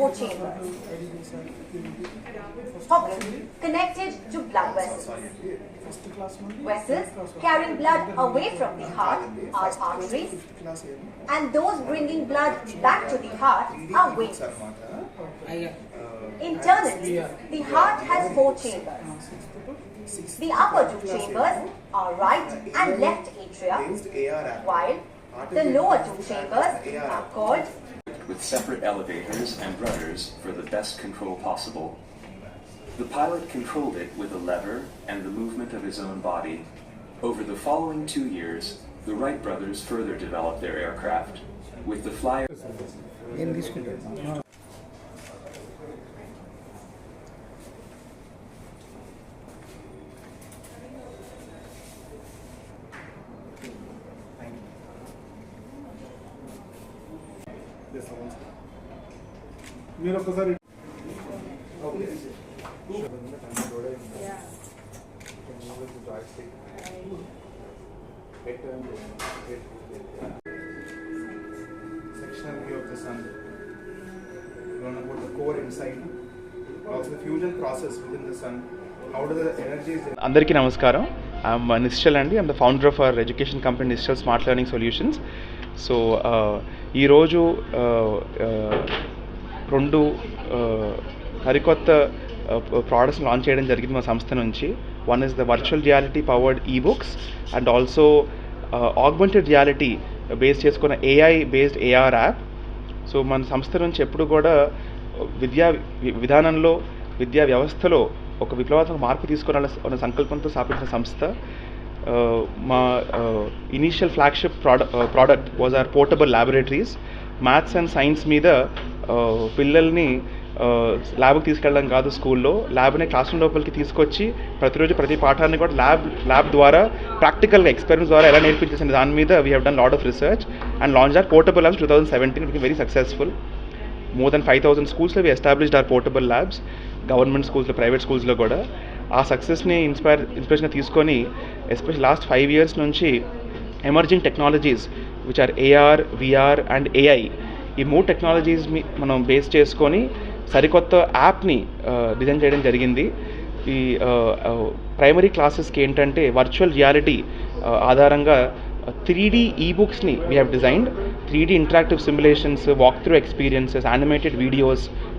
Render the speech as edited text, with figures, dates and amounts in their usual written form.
4 chambers. Connected to blood vessels. Vessels carrying blood away from the heart are arteries, and those bringing blood back to the heart are veins. Internally, the heart has 4 chambers. The upper 2 chambers are right and left atria, while the lower 2 chambers are called with separate elevators and rudders for the best control possible. The pilot controlled it with a lever and the movement of his own body. Over the following 2 years, the Wright brothers further developed their aircraft. With the Flyer... మీరు ఒకసారి sectional view of the sun, learn about the core inside, also the fusion process within the sun, how do the energies. అందరికీ నమస్కారం. I'm Nischal అండి. I'm the founder of our education company Nischal smart learning solutions. So ఈరోజు రెండు సరికొత్త products launch చేయడం జరిగింది మా సంస్థ నుంచి. One is the virtual reality powered ebooks and also augmented reality base చేసుకున్న AI based AR app. So మన సంస్థ నుంచి ఎప్పుడు కూడా విద్యా విధానంలో విద్యా వ్యవస్థలో ఒక విప్లవాత్మక మార్పు తీసుకురావాలన్న సంకల్పంతో స్థాపించిన సంస్థ. మా initial flagship product was our portable laboratories. Maths and science మీద పిల్లల్ని ల్యాబ్కి తీసుకెళ్ళడం కాదు, స్కూల్లో ల్యాబ్ని క్లాస్ రూమ్ లోపలికి తీసుకొచ్చి ప్రతిరోజు ప్రతి పాఠాన్ని కూడా ల్యాబ్ ద్వారా ప్రాక్టికల్గా ఎక్స్పెరిమెంట్స్ ద్వారా ఎలా నేర్పించేసిన దాని మీద we have done lot of research and launch our portable labs 2017. It very successful. More than 5,000 schools we established our portable labs, government స్కూల్స్లో ప్రైవేట్ స్కూల్స్లో కూడా. ఆ సక్సెస్ని ఇన్స్పిరేషన్గా తీసుకొని ఎస్పెషల్లీ లాస్ట్ 5 years నుంచి emerging technologies which are AR, VR and AI, ఈ 3 టెక్నాలజీస్ని మనం బేస్ చేసుకొని సరికొత్త యాప్ని డిజైన్ చేయడం జరిగింది. ఈ ప్రైమరీ క్లాసెస్కి ఏంటంటే వర్చువల్ రియాలిటీ ఆధారంగా 3D ఈబుక్స్ని we have designed. 3D interactive simulations, walk through experiences, animated videos,